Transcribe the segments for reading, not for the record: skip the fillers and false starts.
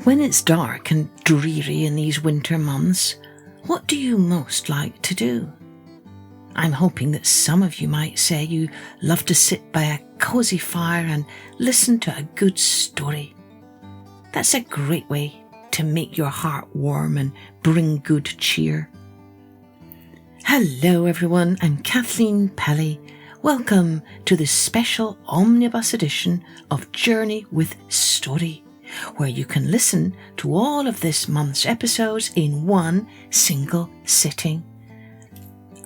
When it's dark and dreary in these winter months, what do you most like to do? I'm hoping that some of you might say you love to sit by a cosy fire and listen to a good story. That's a great way to make your heart warm and bring good cheer. Hello everyone, I'm Kathleen Pelly. Welcome to the special omnibus edition of Journey with Story, where you can listen to all of this month's episodes in one single sitting.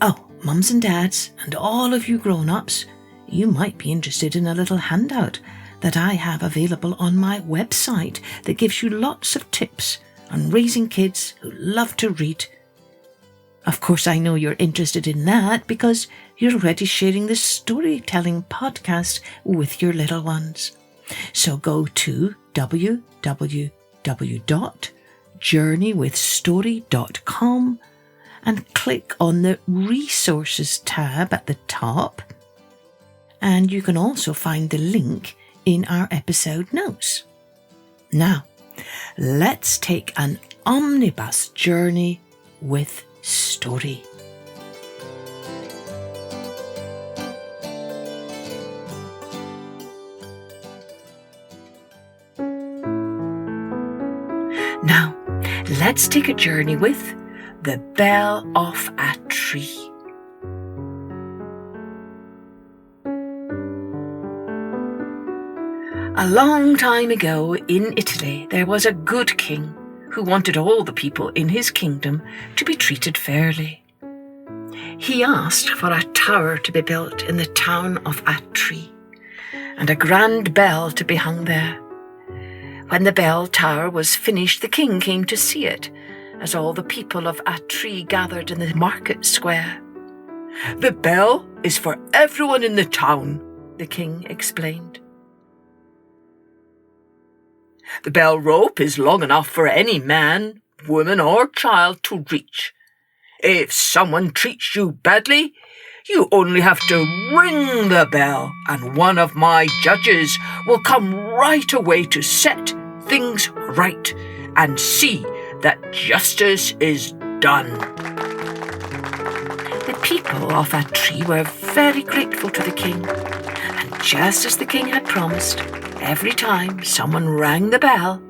Oh, mums and dads, and all of you grown-ups, you might be interested in a little handout that I have available on my website that gives you lots of tips on raising kids who love to read. Of course, I know you're interested in that because you're already sharing this storytelling podcast with your little ones. So go to www.journeywithstory.com and click on the Resources tab at the top. And you can also find the link in our episode notes. Now, let's take an omnibus journey with Story. Now, let's take a journey with the Bell of Atri. A long time ago in Italy, there was a good king who wanted all the people in his kingdom to be treated fairly. He asked for a tower to be built in the town of Atri, and a grand bell to be hung there. When the bell tower was finished, the king came to see it, as all the people of Atri gathered in the market square. "The bell is for everyone in the town," the king explained. "The bell rope is long enough for any man, woman or child to reach. If someone treats you badly, you only have to ring the bell and one of my judges will come right away to set things right and see that justice is done." The people of Atri were very grateful to the king, and just as the king had promised, every time someone rang the bell,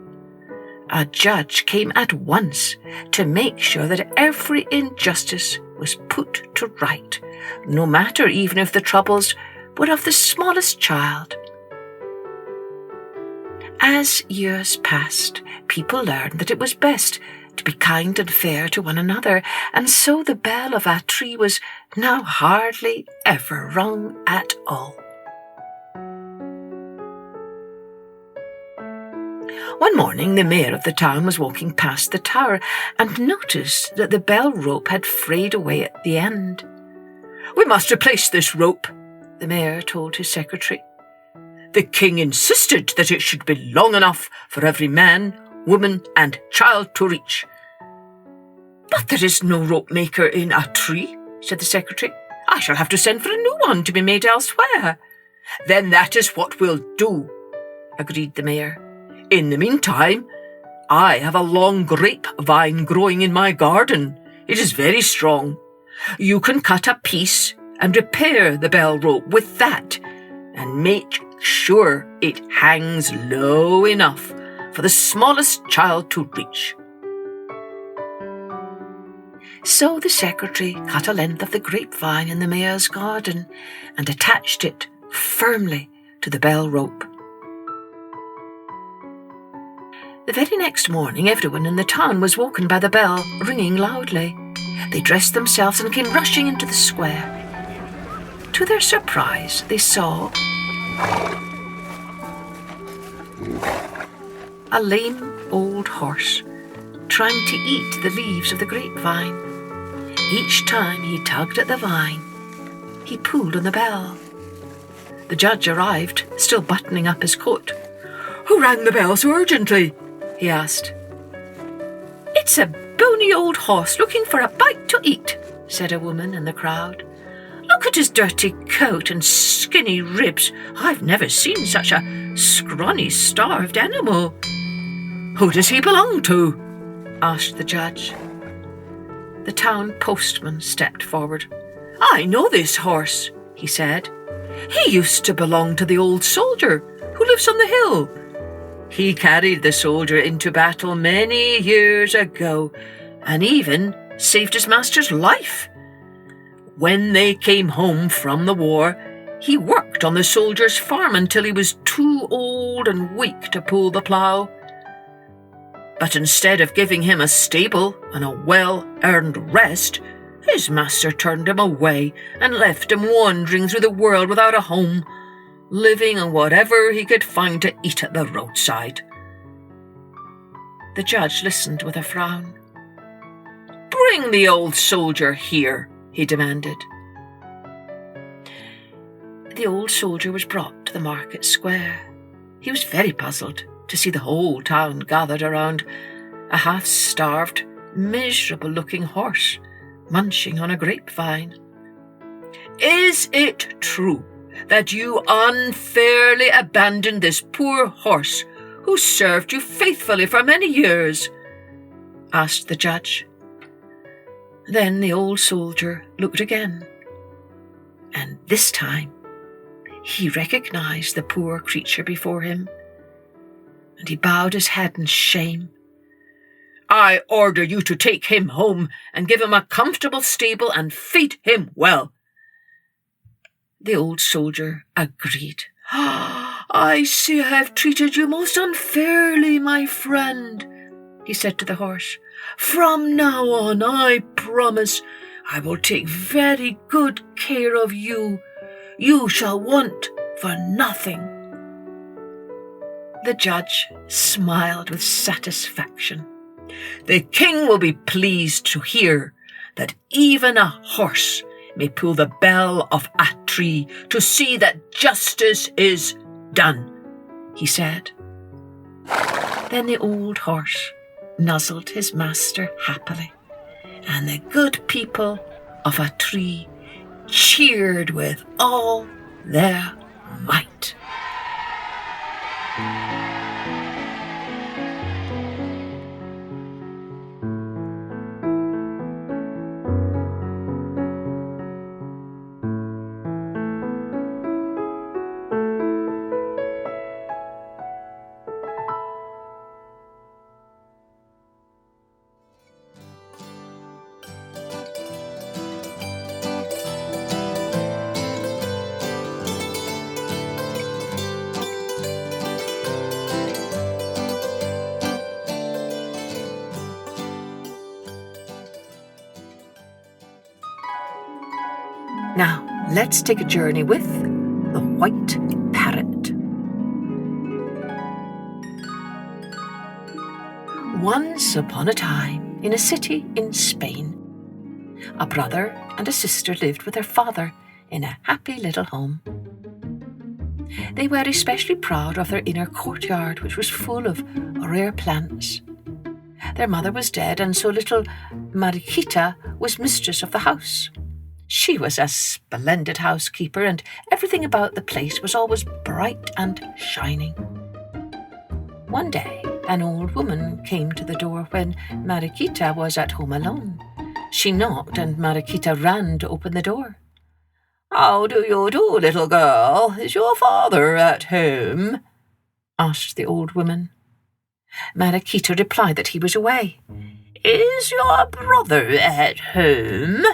a judge came at once to make sure that every injustice was put to right, no matter even if the troubles were of the smallest child. As years passed, people learned that it was best to be kind and fair to one another, and so the bell of Atri was now hardly ever rung at all. One morning, the mayor of the town was walking past the tower and noticed that the bell rope had frayed away at the end. "We must replace this rope," the mayor told his secretary. "The king insisted that it should be long enough for every man, woman and child to reach." "But there is no rope maker in Atri," said the secretary. "I shall have to send for a new one to be made elsewhere." "Then that is what we'll do," agreed the mayor. "In the meantime, I have a long grapevine growing in my garden. It is very strong. You can cut a piece and repair the bell rope with that and make sure it hangs low enough for the smallest child to reach." So the secretary cut a length of the grapevine in the mayor's garden and attached it firmly to the bell rope. The very next morning, everyone in the town was woken by the bell ringing loudly. They dressed themselves and came rushing into the square. To their surprise, they saw a lame old horse trying to eat the leaves of the grapevine. Each time he tugged at the vine, he pulled on the bell. The judge arrived, still buttoning up his coat. "Who rang the bell so urgently?" he asked. "It's a bony old horse looking for a bite to eat," said a woman in the crowd. "Look at his dirty coat and skinny ribs. I've never seen such a scrawny, starved animal." "Who does he belong to?" asked the judge. The town postman stepped forward. "I know this horse," he said. "He used to belong to the old soldier who lives on the hill. He carried the soldier into battle many years ago and even saved his master's life. When they came home from the war, he worked on the soldier's farm until he was too old and weak to pull the plough. But instead of giving him a stable and a well-earned rest, his master turned him away and left him wandering through the world without a home, living on whatever he could find to eat at the roadside." The judge listened with a frown. "Bring the old soldier here," he demanded. The old soldier was brought to the market square. He was very puzzled to see the whole town gathered around a half-starved, miserable-looking horse munching on a grapevine. "Is it true that you unfairly abandoned this poor horse who served you faithfully for many years?" asked the judge. Then the old soldier looked again, and this time he recognized the poor creature before him, and he bowed his head in shame. "I order you to take him home and give him a comfortable stable and feed him well." The old soldier agreed. "I see I have treated you most unfairly, my friend," he said to the horse. "From now on, I promise I will take very good care of you. You shall want for nothing." The judge smiled with satisfaction. "The king will be pleased to hear that even a horse may pull the bell of Atri to see that justice is done," he said. Then the old horse nuzzled his master happily, and the good people of Atri cheered with all their might. Now, let's take a journey with the White Parrot. Once upon a time, in a city in Spain, a brother and a sister lived with their father in a happy little home. They were especially proud of their inner courtyard, which was full of rare plants. Their mother was dead, and so little Mariquita was mistress of the house. She was a splendid housekeeper, and everything about the place was always bright and shining. One day, an old woman came to the door when Mariquita was at home alone. She knocked, and Mariquita ran to open the door. "How do you do, little girl? Is your father at home?" asked the old woman. Mariquita replied that he was away. "Is your brother at home?"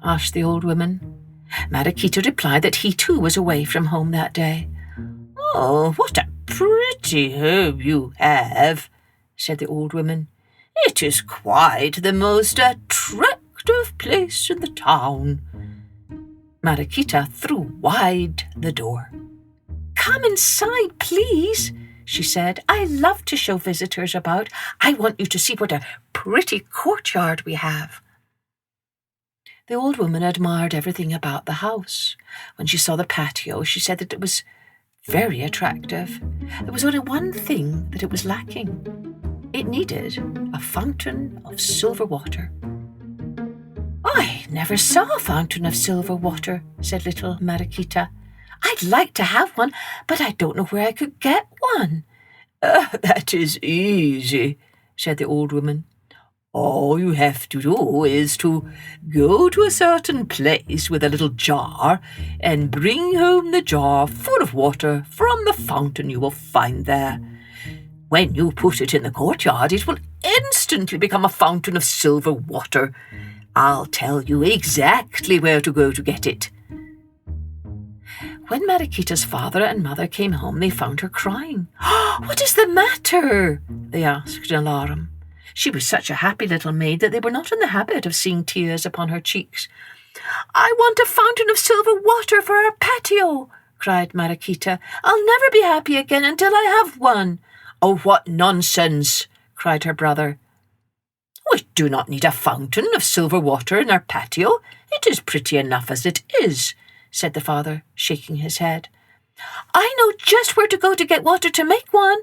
asked the old woman. Mariquita replied that he too was away from home that day. "Oh, what a pretty home you have," said the old woman. "It is quite the most attractive place in the town." Mariquita threw wide the door. "Come inside, please," she said. "I love to show visitors about. I want you to see what a pretty courtyard we have." The old woman admired everything about the house. When she saw the patio, she said that it was very attractive. There was only one thing that it was lacking. It needed a fountain of silver water. "I never saw a fountain of silver water," said little Mariquita. "I'd like to have one, but I don't know where I could get one. That is easy," said the old woman. "All you have to do is to go to a certain place with a little jar and bring home the jar full of water from the fountain you will find there. When you put it in the courtyard, it will instantly become a fountain of silver water. I'll tell you exactly where to go to get it." When Mariquita's father and mother came home, they found her crying. "What is the matter?" they asked in alarm. She was such a happy little maid that they were not in the habit of seeing tears upon her cheeks. "I want a fountain of silver water for our patio," cried Mariquita. "I'll never be happy again until I have one." "Oh, what nonsense!" cried her brother. "We do not need a fountain of silver water in our patio. It is pretty enough as it is," said the father, shaking his head. "I know just where to go to get water to make one,"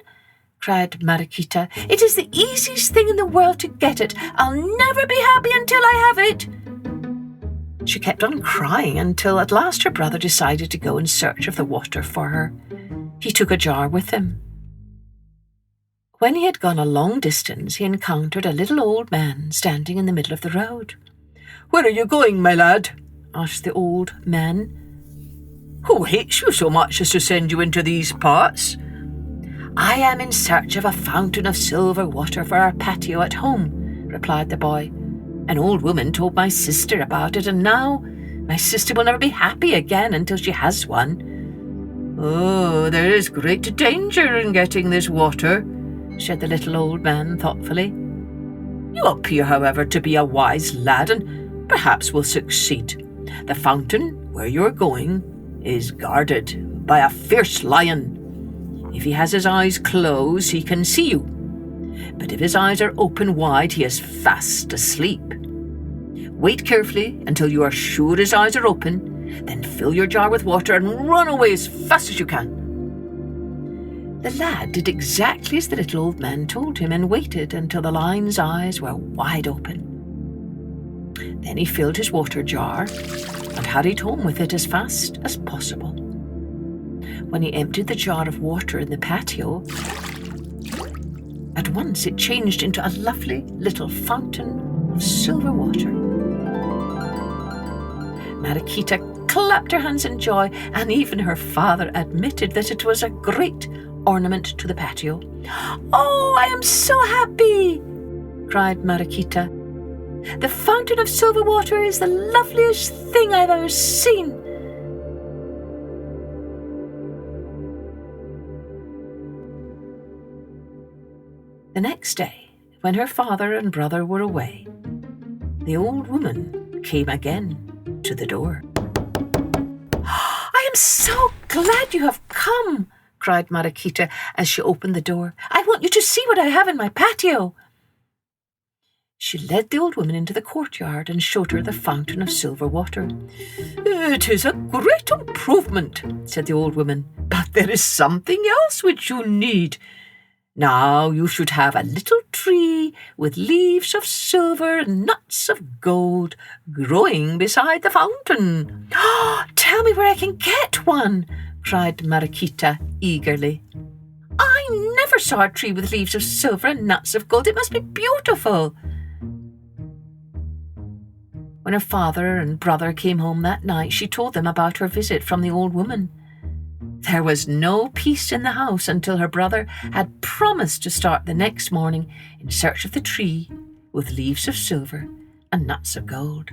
cried Mariquita. "It is the easiest thing in the world to get it. I'll never be happy until I have it." She kept on crying until at last her brother decided to go in search of the water for her. He took a jar with him. When he had gone a long distance, he encountered a little old man standing in the middle of the road. "Where are you going, my lad?" asked the old man. "Who hates you so much as to send you into these parts?" "I am in search of a fountain of silver water for our patio at home," replied the boy. "An old woman told my sister about it, and now my sister will never be happy again until she has one." "Oh, there is great danger in getting this water," said the little old man thoughtfully. "You appear, however, to be a wise lad, and perhaps will succeed. The fountain where you are going is guarded by a fierce lion. If he has his eyes closed, he can see you. But if his eyes are open wide, he is fast asleep. Wait carefully until you are sure his eyes are open, then fill your jar with water and run away as fast as you can." The lad did exactly as the little old man told him and waited until the lion's eyes were wide open. Then he filled his water jar and hurried home with it as fast as possible. When he emptied the jar of water in the patio, at once it changed into a lovely little fountain of silver water. Mariquita clapped her hands in joy, and even her father admitted that it was a great ornament to the patio. "Oh, I am so happy!" cried Mariquita. "The fountain of silver water is the loveliest thing I've ever seen." The next day, when her father and brother were away, the old woman came again to the door. "I am so glad you have come," cried Mariquita as she opened the door. "I want you to see what I have in my patio." She led the old woman into the courtyard and showed her the fountain of silver water. "It is a great improvement," said the old woman, "but there is something else which you need. Now you should have a little tree with leaves of silver and nuts of gold growing beside the fountain." "Tell me where I can get one," cried Mariquita eagerly. "I never saw a tree with leaves of silver and nuts of gold. It must be beautiful." When her father and brother came home that night, she told them about her visit from the old woman. There was no peace in the house until her brother had promised to start the next morning in search of the tree with leaves of silver and nuts of gold.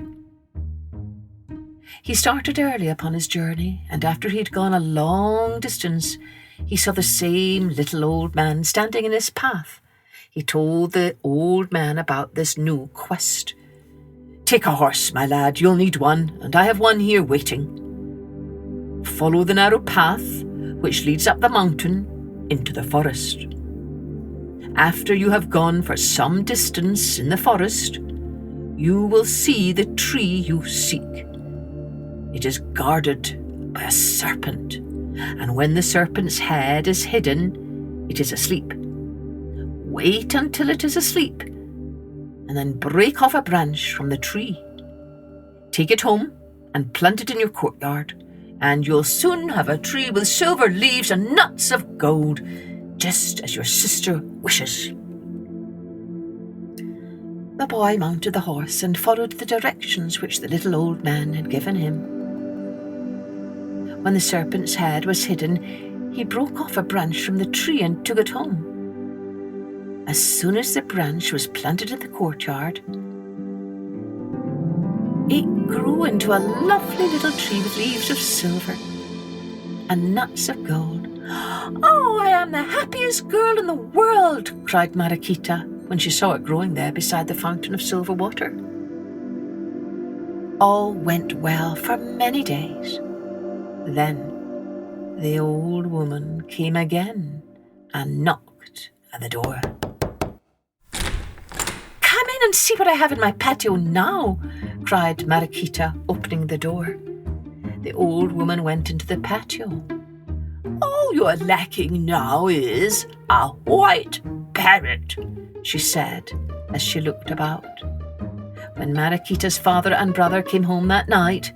He started early upon his journey, and after he had gone a long distance, he saw the same little old man standing in his path. He told the old man about this new quest. "Take a horse, my lad, you'll need one, and I have one here waiting. Follow the narrow path which leads up the mountain into the forest. After you have gone for some distance in the forest, you will see the tree you seek. It is guarded by a serpent, and when the serpent's head is hidden, it is asleep. Wait until it is asleep, and then break off a branch from the tree. Take it home and plant it in your courtyard, and you'll soon have a tree with silver leaves and nuts of gold. just as your sister wishes." The boy mounted the horse and followed the directions which the little old man had given him. When the serpent's head was hidden, he broke off a branch from the tree and took it home. As soon as the branch was planted in the courtyard, it grew into a lovely little tree with leaves of silver and nuts of gold. "Oh, I am the happiest girl in the world!" cried Mariquita when she saw it growing there beside the fountain of silver water. All went well for many days. Then the old woman came again and knocked at the door. "Come in and see what I have in my patio now," cried Mariquita, opening the door. The old woman went into the patio. "All you're lacking now is a white parrot," she said as she looked about. When Mariquita's father and brother came home that night,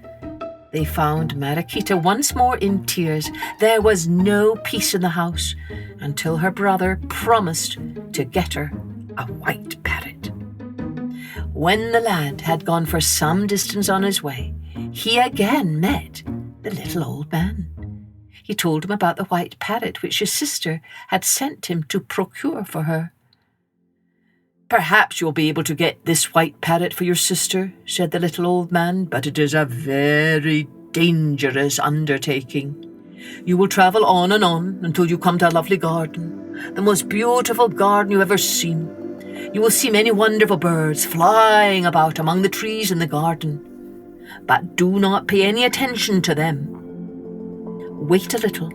they found Mariquita once more in tears. There was no peace in the house until her brother promised to get her a white parrot. When the lad had gone for some distance on his way, he again met the little old man. He told him about the white parrot which his sister had sent him to procure for her. "Perhaps you'll be able to get this white parrot for your sister," said the little old man, "but it is a very dangerous undertaking. You will travel on and on until you come to a lovely garden, the most beautiful garden you've ever seen. You will see many wonderful birds flying about among the trees in the garden, but do not pay any attention to them. Wait a little,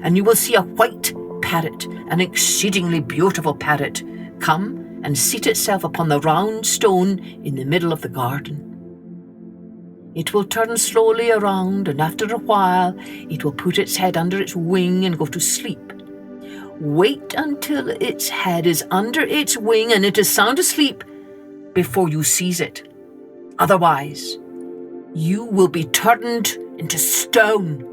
and you will see a white parrot, an exceedingly beautiful parrot, come and seat itself upon the round stone in the middle of the garden. It will turn slowly around, and after a while it will put its head under its wing and go to sleep. Wait until its head is under its wing and it is sound asleep before you seize it. Otherwise, you will be turned into stone."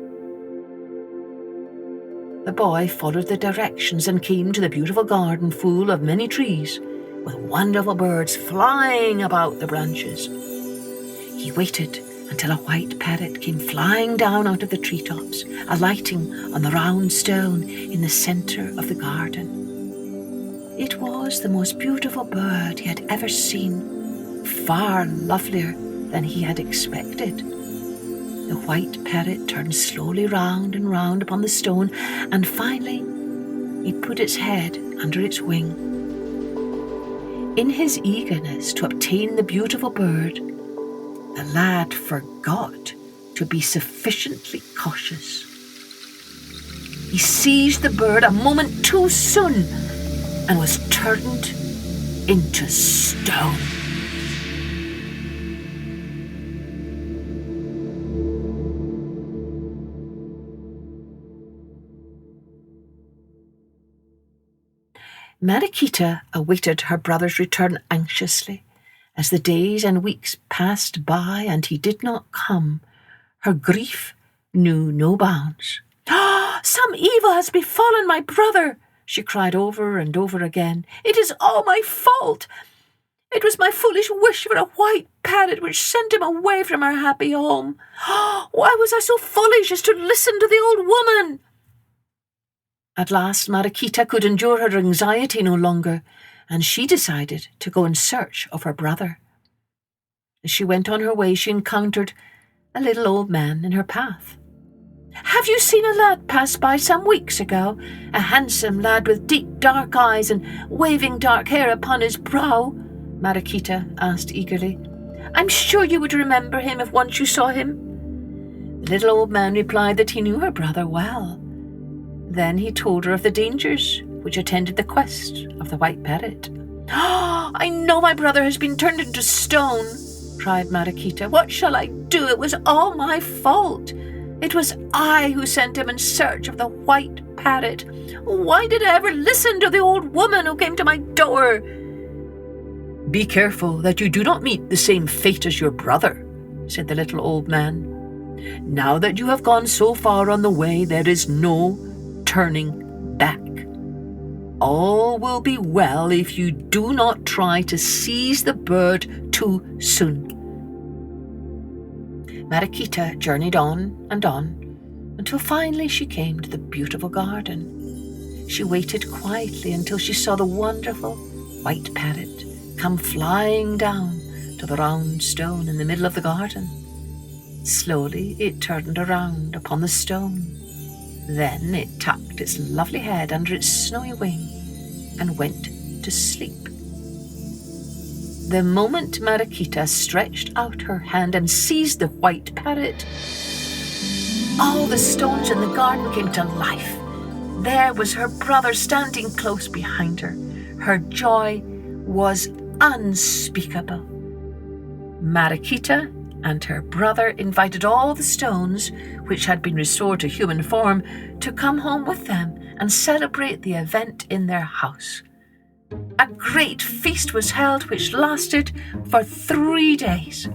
The boy followed the directions and came to the beautiful garden full of many trees, with wonderful birds flying about the branches. He waited until a white parrot came flying down out of the treetops, alighting on the round stone in the centre of the garden. It was the most beautiful bird he had ever seen, far lovelier than he had expected. The white parrot turned slowly round and round upon the stone, and finally it put its head under its wing. In his eagerness to obtain the beautiful bird, the lad forgot to be sufficiently cautious. He seized the bird a moment too soon and was turned into stone. Mariquita awaited her brother's return anxiously. As the days and weeks passed by and he did not come, her grief knew no bounds. "Some evil has befallen my brother," she cried over and over again. "It is all my fault. It was my foolish wish for a white parrot which sent him away from our happy home. Why was I so foolish as to listen to the old woman?" At last Mariquita could endure her anxiety no longer, and she decided to go in search of her brother. As she went on her way, she encountered a little old man in her path. "Have you seen a lad pass by some weeks ago? A handsome lad with deep dark eyes and waving dark hair upon his brow?" Mariquita asked eagerly. "I'm sure you would remember him if once you saw him." The little old man replied that he knew her brother well. Then he told her of the dangers which attended the quest of the white parrot. "I know my brother has been turned into stone," cried Mariquita. "What shall I do? It was all my fault. It was I who sent him in search of the white parrot. Why did I ever listen to the old woman who came to my door?" "Be careful that you do not meet the same fate as your brother," said the little old man. "Now that you have gone so far on the way, there is no turning back." All will be well if you do not try to seize the bird too soon. Mariquita journeyed on until finally she came to the beautiful garden. She waited quietly until she saw the wonderful white parrot come flying down to the round stone in the middle of the garden. Slowly it turned around upon the stone. Then it tucked its lovely head under its snowy wing and went to sleep. The moment Mariquita stretched out her hand and seized the white parrot, all the stones in the garden came to life. There was her brother standing close behind her. Her joy was unspeakable. Mariquita and her brother invited all the stones, which had been restored to human form, to come home with them and celebrate the event in their house. A great feast was held which lasted for 3 days.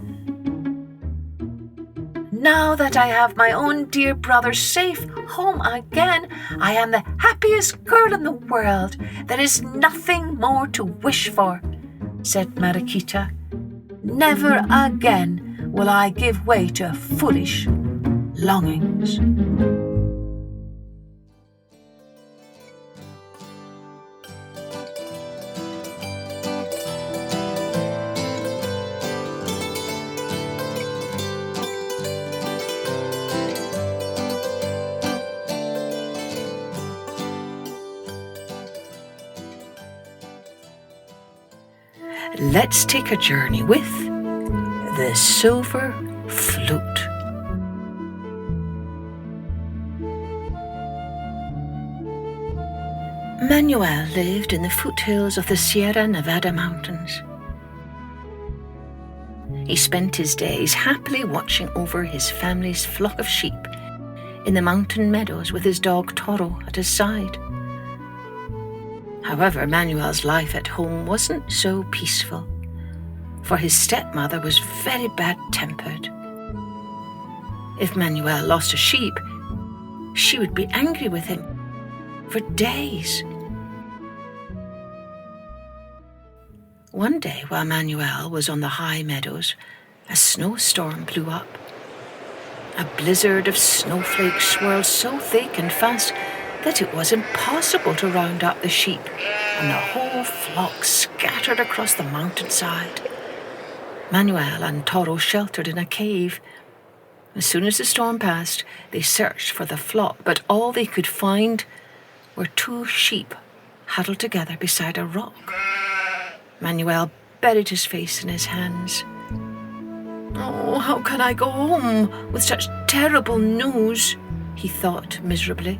Now that I have my own dear brother safe home again, I am the happiest girl in the world. There is nothing more to wish for, said Mariquita. Never again will I give way to foolish longings. Let's take a journey with the Silver Flute. Manuel lived in the foothills of the Sierra Nevada mountains. He spent his days happily watching over his family's flock of sheep in the mountain meadows with his dog Toro at his side. However, Manuel's life at home wasn't so peaceful, for his stepmother was very bad-tempered. If Manuel lost a sheep, she would be angry with him for days. One day, while Manuel was on the high meadows, a snowstorm blew up. A blizzard of snowflakes swirled so thick and fast that it was impossible to round up the sheep, and the whole flock scattered across the mountainside. Manuel and Toro sheltered in a cave. As soon as the storm passed, they searched for the flock, but all they could find were 2 sheep huddled together beside a rock. Manuel buried his face in his hands. "Oh, how can I go home with such terrible news?" he thought miserably.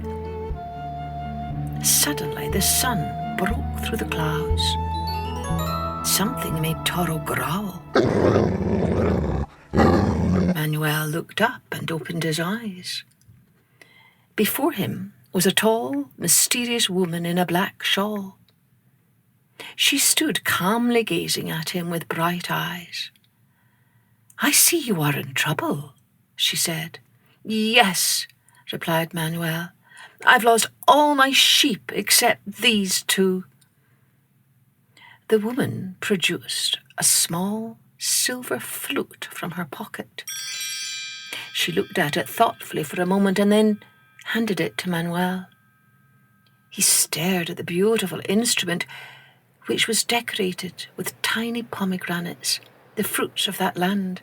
Suddenly, the sun broke through the clouds. Something made Toro growl. Manuel looked up and opened his eyes. Before him was a tall, mysterious woman in a black shawl. She stood calmly gazing at him with bright eyes. "I see you are in trouble," she said. "Yes," replied Manuel. "I've lost all my sheep except these 2. The woman produced a small silver flute from her pocket. She looked at it thoughtfully for a moment and then handed it to Manuel. He stared at the beautiful instrument, which was decorated with tiny pomegranates, the fruits of that land.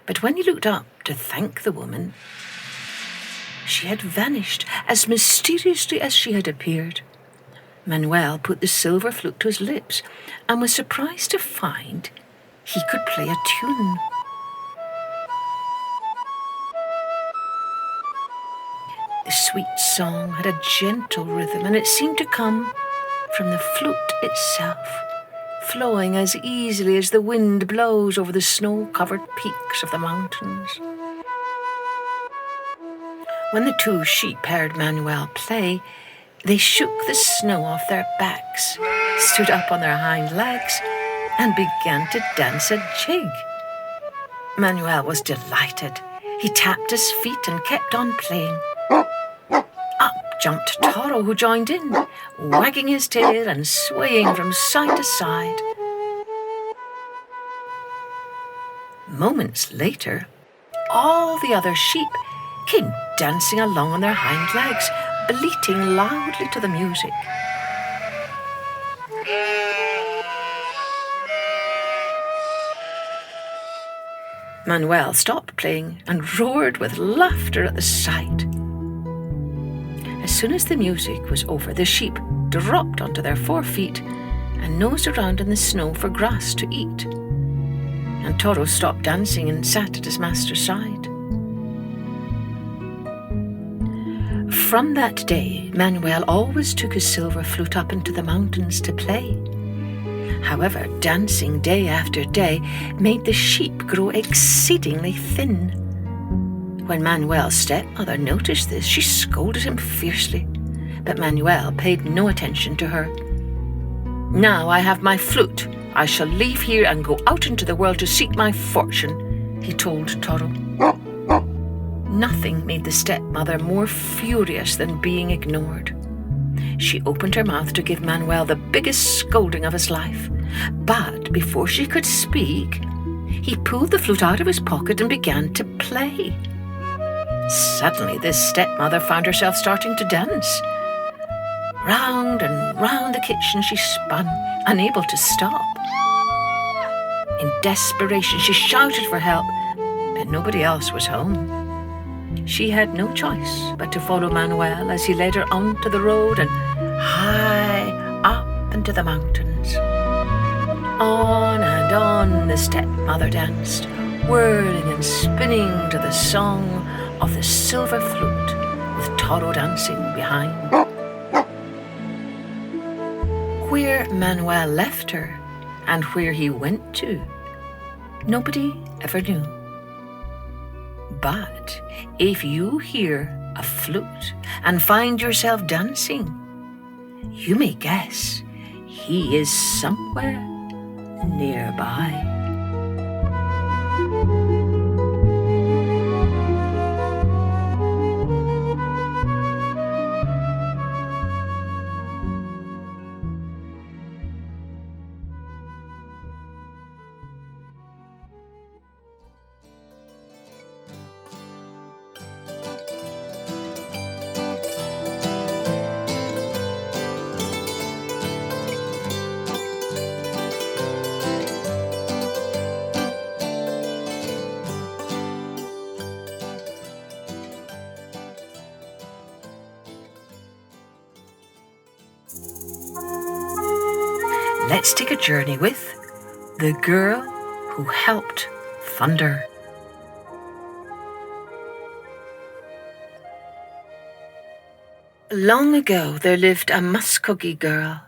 But when he looked up to thank the woman, she had vanished as mysteriously as she had appeared. Manuel put the silver flute to his lips and was surprised to find he could play a tune. The sweet song had a gentle rhythm, and it seemed to come from the flute itself, flowing as easily as the wind blows over the snow-covered peaks of the mountains. When the 2 sheep heard Manuel play, they shook the snow off their backs, stood up on their hind legs, and began to dance a jig. Manuel was delighted. He tapped his feet and kept on playing. Up jumped Toro, who joined in, wagging his tail and swaying from side to side. Moments later, all the other sheep came dancing along on their hind legs, bleating loudly to the music. Manuel stopped playing and roared with laughter at the sight. As soon as the music was over, the sheep dropped onto their 4 feet and nosed around in the snow for grass to eat. And Toro stopped dancing and sat at his master's side. From that day, Manuel always took his silver flute up into the mountains to play. However, dancing day after day made the sheep grow exceedingly thin. When Manuel's stepmother noticed this, she scolded him fiercely, but Manuel paid no attention to her. "Now I have my flute. I shall leave here and go out into the world to seek my fortune," he told Toro. Nothing made the stepmother more furious than being ignored. She opened her mouth to give Manuel the biggest scolding of his life, but before she could speak, he pulled the flute out of his pocket and began to play. Suddenly, this stepmother found herself starting to dance. Round and round the kitchen she spun, unable to stop. In desperation, she shouted for help, but nobody else was home. She had no choice but to follow Manuel as he led her onto the road and high up into the mountains. On and on the stepmother danced, whirling and spinning to the song of the Silver Flute, with Toro dancing behind. Where Manuel left her and where he went to, nobody ever knew. But if you hear a flute and find yourself dancing, you may guess he is somewhere nearby. Let's take a journey with the girl who helped thunder. Long ago, there lived a Muskogee girl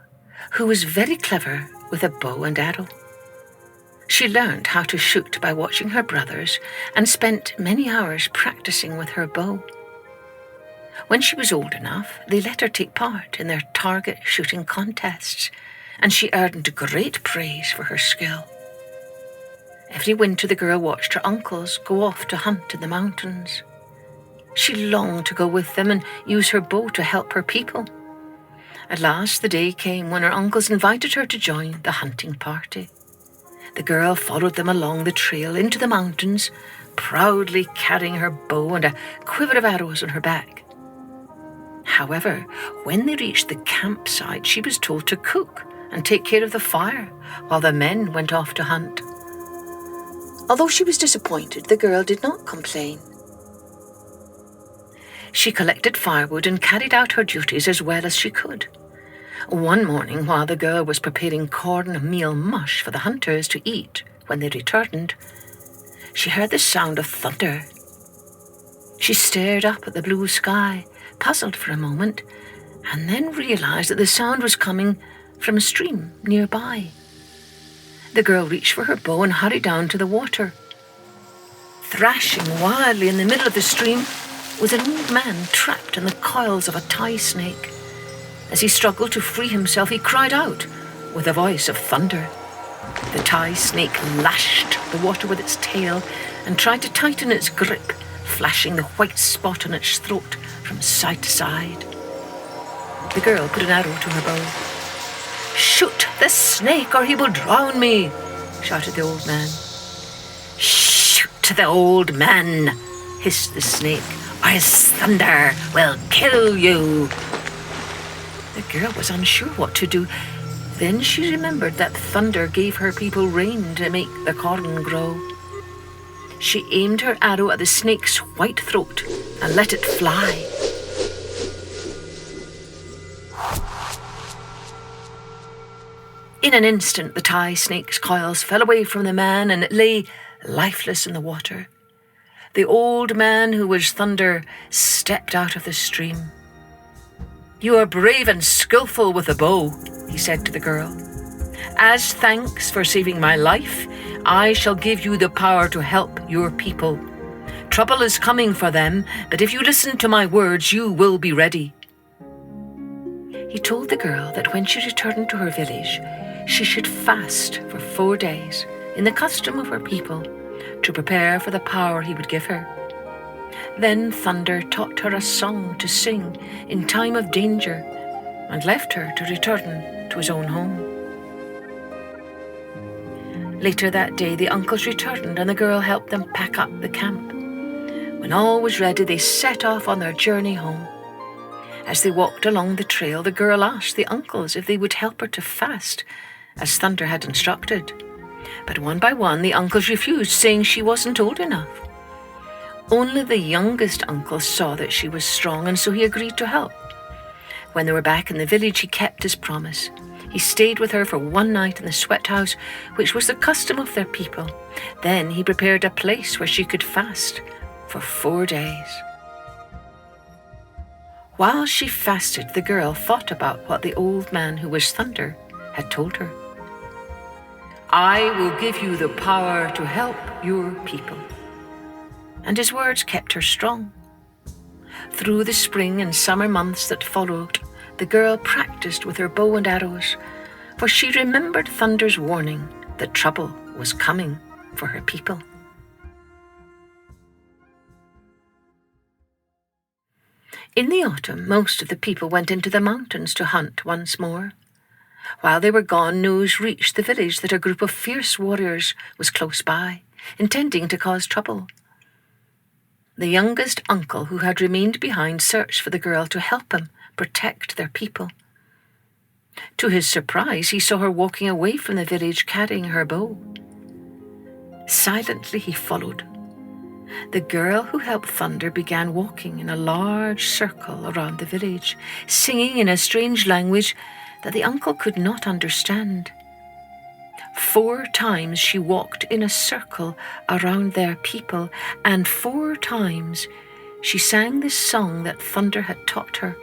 who was very clever with a bow and arrow. She learned how to shoot by watching her brothers and spent many hours practicing with her bow. When she was old enough, they let her take part in their target shooting contests, and she earned great praise for her skill. Every winter, the girl watched her uncles go off to hunt in the mountains. She longed to go with them and use her bow to help her people. At last, the day came when her uncles invited her to join the hunting party. The girl followed them along the trail into the mountains, proudly carrying her bow and a quiver of arrows on her back. However, when they reached the campsite, she was told to cook and take care of the fire while the men went off to hunt. Although she was disappointed, the girl did not complain. She collected firewood and carried out her duties as well as she could. One morning, while the girl was preparing cornmeal mush for the hunters to eat when they returned, she heard the sound of thunder. She stared up at the blue sky, puzzled for a moment, and then realized that the sound was coming from a stream nearby. The girl reached for her bow and hurried down to the water. Thrashing wildly in the middle of the stream was an old man trapped in the coils of a tie snake. As he struggled to free himself, he cried out with a voice of thunder. The tie snake lashed the water with its tail and tried to tighten its grip, flashing the white spot on its throat from side to side. The girl put an arrow to her bow. "Shoot the snake or he will drown me," shouted the old man. "Shoot the old man," hissed the snake, "or his thunder will kill you." The girl was unsure what to do. Then she remembered that thunder gave her people rain to make the corn grow. She aimed her arrow at the snake's white throat and let it fly. In an instant, the tie snake's coils fell away from the man and it lay lifeless in the water. The old man, who was thunder, stepped out of the stream. "You are brave and skillful with a bow," he said to the girl. "As thanks for saving my life, I shall give you the power to help your people. Trouble is coming for them, but if you listen to my words, you will be ready." He told the girl that when she returned to her village, she should fast for 4 days, in the custom of her people, to prepare for the power he would give her. Then Thunder taught her a song to sing in time of danger and left her to return to his own home. Later that day, the uncles returned and the girl helped them pack up the camp. When all was ready, they set off on their journey home. As they walked along the trail, the girl asked the uncles if they would help her to fast, as Thunder had instructed. But one by one, the uncles refused, saying she wasn't old enough. Only the youngest uncle saw that she was strong, and so he agreed to help. When they were back in the village, he kept his promise. He stayed with her for 1 night in the sweat house, which was the custom of their people. Then he prepared a place where she could fast for 4 days. While she fasted, the girl thought about what the old man, who was Thunder, had told her. "I will give you the power to help your people." And his words kept her strong. Through the spring and summer months that followed, the girl practiced with her bow and arrows, for she remembered Thunder's warning that trouble was coming for her people. In the autumn, most of the people went into the mountains to hunt once more. While they were gone, news reached the village that a group of fierce warriors was close by, intending to cause trouble. The youngest uncle, who had remained behind, searched for the girl to help him protect their people. To his surprise, he saw her walking away from the village carrying her bow. Silently, he followed. The girl who helped Thunder began walking in a large circle around the village, singing in a strange language that the uncle could not understand. 4 times she walked in a circle around their people, and 4 times she sang the song that Thunder had taught her.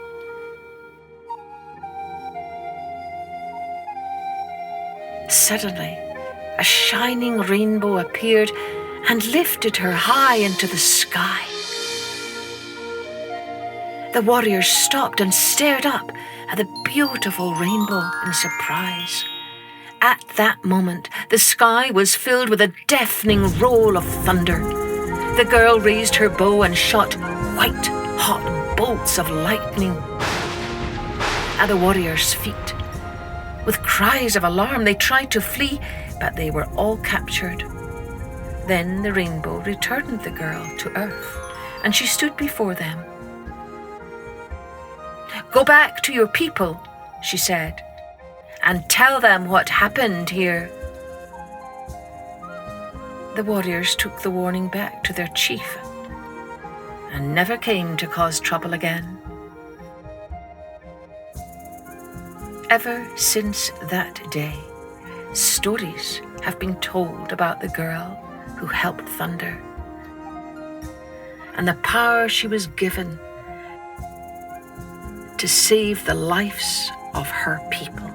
Suddenly, a shining rainbow appeared and lifted her high into the sky. The warriors stopped and stared up at the beautiful rainbow in surprise. At that moment, the sky was filled with a deafening roll of thunder. The girl raised her bow and shot white-hot bolts of lightning at the warriors' feet. With cries of alarm, they tried to flee, but they were all captured. Then the rainbow returned the girl to earth, and she stood before them. "Go back to your people," she said, "and tell them what happened here." The warriors took the warning back to their chief and never came to cause trouble again. Ever since that day, stories have been told about the girl who helped Thunder and the power she was given to save the lives of her people.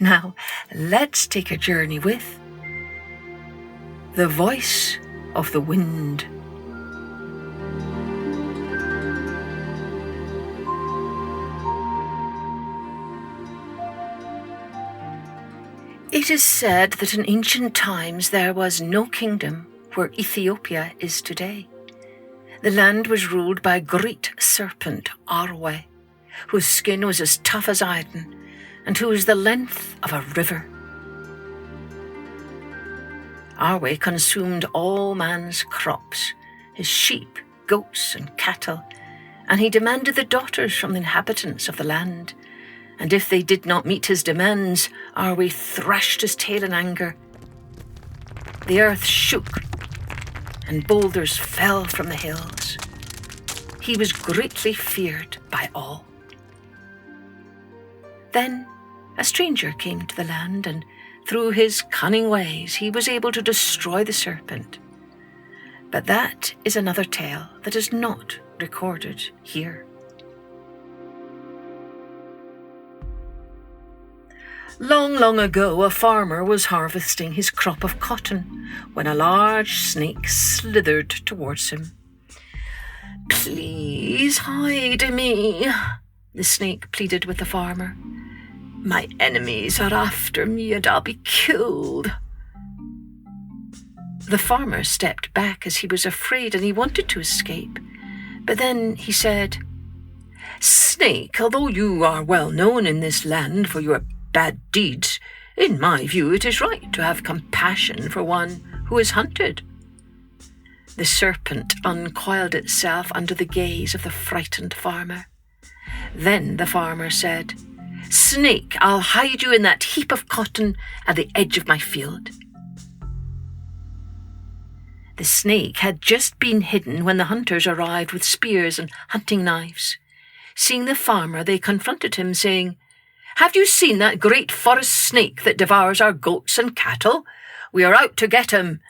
Now, let's take a journey with the voice of the wind. It is said that in ancient times there was no kingdom where Ethiopia is today. The land was ruled by a great serpent, Arwe, whose skin was as tough as iron and who was the length of a river. Arwe consumed all man's crops, his sheep, goats and cattle, and he demanded the daughters from the inhabitants of the land. And if they did not meet his demands, Arwe thrashed his tail in anger. The earth shook, and boulders fell from the hills. He was greatly feared by all. Then a stranger came to the land, and through his cunning ways he was able to destroy the serpent. But that is another tale that is not recorded here. Long, long ago, a farmer was harvesting his crop of cotton when a large snake slithered towards him. "Please hide me," the snake pleaded with the farmer. "My enemies are after me and I'll be killed." The farmer stepped back as he was afraid and he wanted to escape. But then he said, "Snake, although you are well known in this land for your bad deeds, in my view it is right to have compassion for one who is hunted." The serpent uncoiled itself under the gaze of the frightened farmer. Then the farmer said, "Snake, I'll hide you in that heap of cotton at the edge of my field." The snake had just been hidden when the hunters arrived with spears and hunting knives. Seeing the farmer, they confronted him, saying, "Have you seen that great forest snake that devours our goats and cattle? We are out to get him."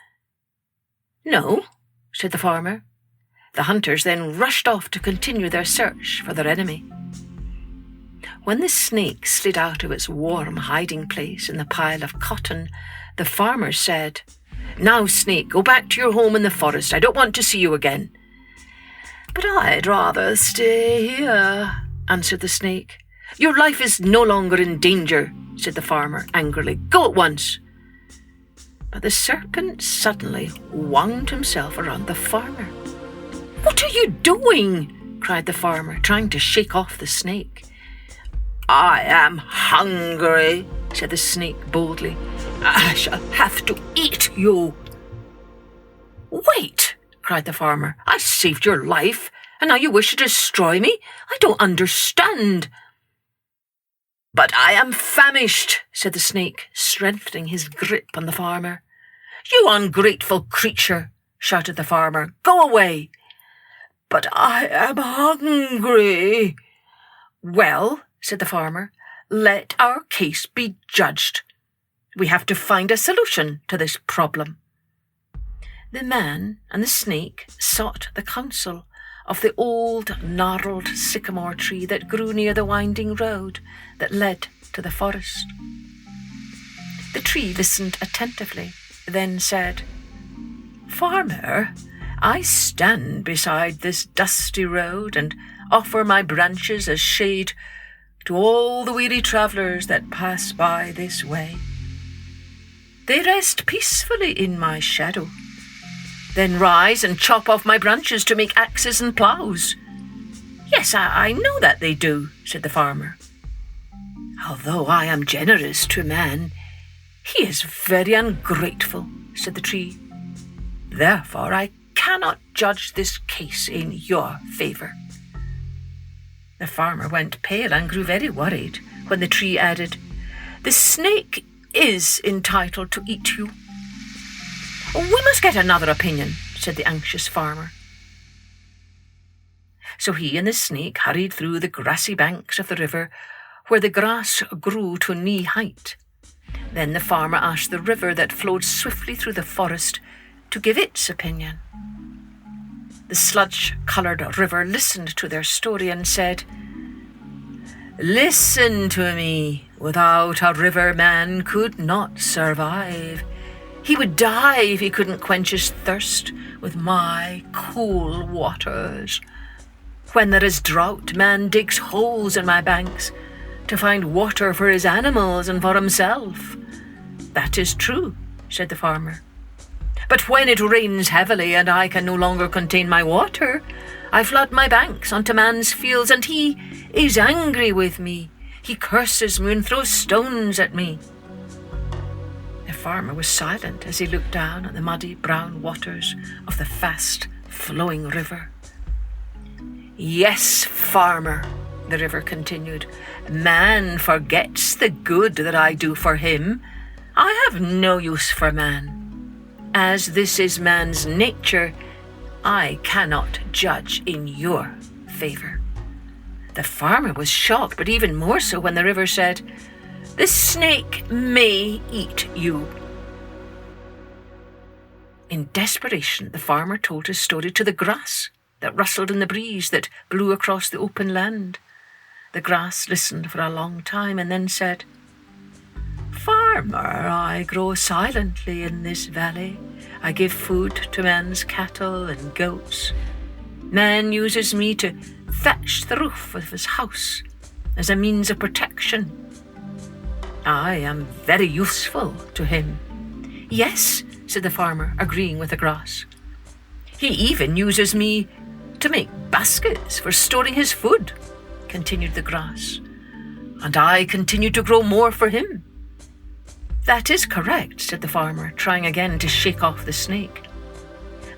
"No," said the farmer. The hunters then rushed off to continue their search for their enemy. When the snake slid out of its warm hiding place in the pile of cotton, the farmer said, "Now, snake, go back to your home in the forest. I don't want to see you again." "But I'd rather stay here," answered the snake. "Your life is no longer in danger," said the farmer angrily. "Go at once." But the serpent suddenly wound himself around the farmer. "What are you doing?" cried the farmer, trying to shake off the snake. "I am hungry," said the snake boldly. "I shall have to eat you." "Wait," cried the farmer. "I saved your life, and now you wish to destroy me? I don't understand." "But I am famished," said the snake, strengthening his grip on the farmer. "You ungrateful creature," shouted the farmer. "Go away." "But I am hungry." "Well," said the farmer, "let our case be judged. We have to find a solution to this problem." The man and the snake sought the counsel of the old gnarled sycamore tree that grew near the winding road that led to the forest. The tree listened attentively, then said, "Farmer, I stand beside this dusty road and offer my branches as shade to all the weary travellers that pass by this way. They rest peacefully in my shadow, then rise and chop off my branches to make axes and ploughs." "Yes, I know that they do," said the farmer. "Although I am generous to man, he is very ungrateful," said the tree. "Therefore I cannot judge this case in your favour." The farmer went pale and grew very worried when the tree added, "The snake is entitled to eat you." "We must get another opinion," said the anxious farmer. So he and the snake hurried through the grassy banks of the river where the grass grew to knee height. Then the farmer asked the river that flowed swiftly through the forest to give its opinion. The sludge-coloured river listened to their story and said, "Listen to me, Without a river, man could not survive. He would die if he couldn't quench his thirst with my cool waters. When there is drought, man digs holes in my banks to find water for his animals and for himself. That is true, said the farmer. But when it rains heavily and I can no longer contain my water, I flood my banks onto man's fields, and he is angry with me. He curses me and throws stones at me. The farmer was silent as he looked down at the muddy brown waters of the fast-flowing river. Yes, farmer, the river continued, man forgets the good that I do for him. I have no use for man. As this is man's nature, I cannot judge in your favor. The farmer was shocked, but even more so when the river said, the snake may eat you. In desperation, the farmer told his story to the grass that rustled in the breeze that blew across the open land. The grass listened for a long time and then said, Farmer, I grow silently in this valley. I give food to man's cattle and goats. Man uses me to thatch the roof of his house as a means of protection. I am very useful to him. Yes, said the farmer, agreeing with the grass. He even uses me to make baskets for storing his food, continued the grass. And I continue to grow more for him. That is correct, said the farmer, trying again to shake off the snake.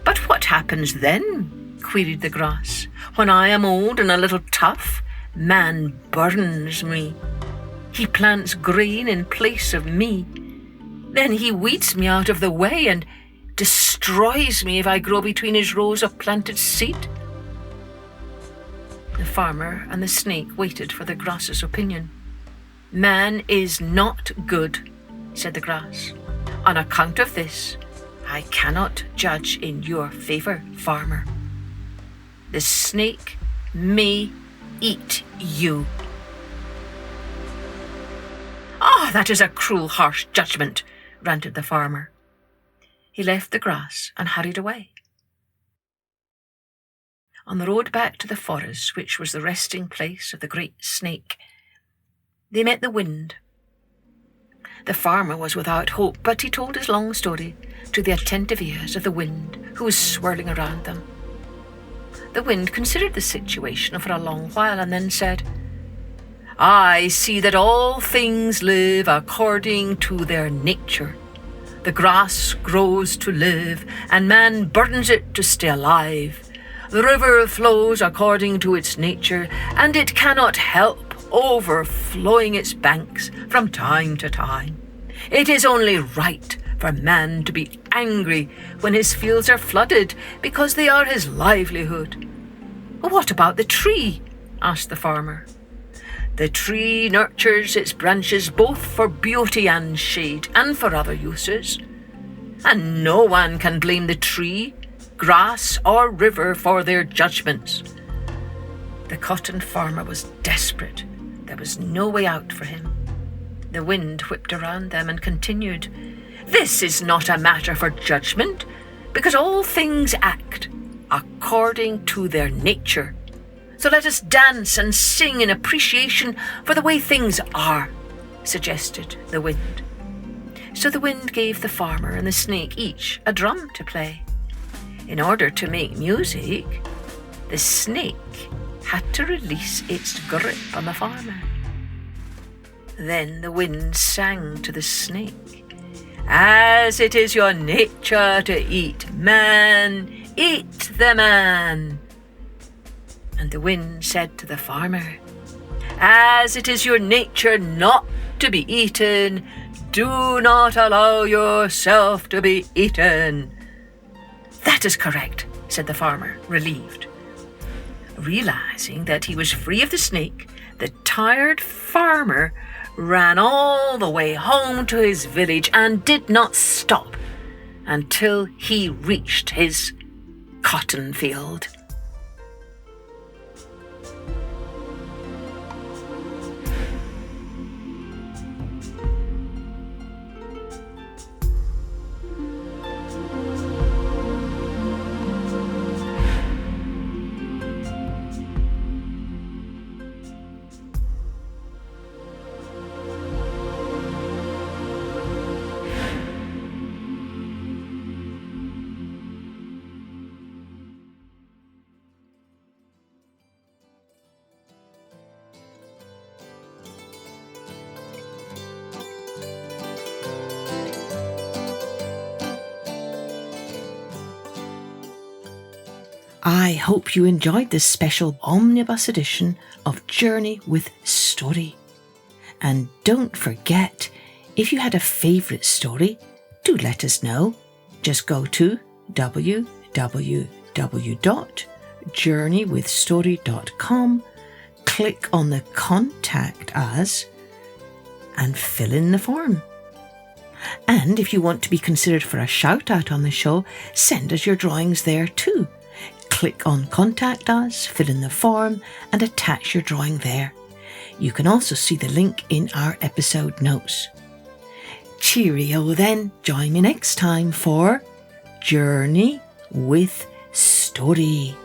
But what happens then? Queried the grass. When I am old and a little tough, man burns me. He plants grain in place of me. Then he weeds me out of the way and destroys me if I grow between his rows of planted seed. The farmer and the snake waited for the grass's opinion. Man is not good, said the grass. On account of this, I cannot judge in your favor, farmer. The snake may eat you. Ah, that is a cruel, harsh judgment, ranted the farmer. He left the grass and hurried away. On the road back to the forest, which was the resting place of the great snake, they met the wind. The farmer was without hope, but he told his long story to the attentive ears of the wind, who was swirling around them. The wind considered the situation for a long while and then said, I see that all things live according to their nature. The grass grows to live, and man burns it to stay alive. The river flows according to its nature, and it cannot help overflowing its banks from time to time. It is only right for man to be angry when his fields are flooded, because they are his livelihood. What about the tree? Asked the farmer. The tree nurtures its branches both for beauty and shade, and for other uses. And no one can blame the tree, grass, or river for their judgments. The cotton farmer was desperate. There was no way out for him. The wind whipped around them and continued, This is not a matter for judgment, because all things act according to their nature. So let us dance and sing in appreciation for the way things are, suggested the wind. So the wind gave the farmer and the snake each a drum to play. In order to make music, the snake had to release its grip on the farmer. Then the wind sang to the snake, As it is your nature to eat man, eat the man. And the wind said to the farmer, As it is your nature not to be eaten, do not allow yourself to be eaten. That is correct, said the farmer, relieved. Realizing that he was free of the snake, the tired farmer ran all the way home to his village and did not stop until he reached his cotton field. I hope you enjoyed this special omnibus edition of Journey with Story. And don't forget, if you had a favourite story, do let us know. Just go to www.journeywithstory.com, click on the Contact Us and fill in the form. And if you want to be considered for a shout out on the show, send us your drawings there too. Click on Contact Us, fill in the form and attach your drawing there. You can also see the link in our episode notes. Cheerio then, join me next time for Journey with Story.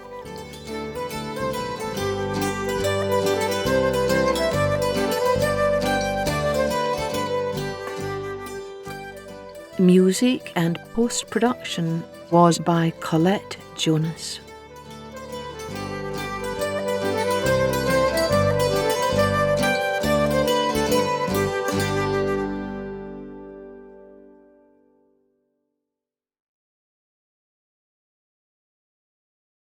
Music and post-production was by Colette Jonas.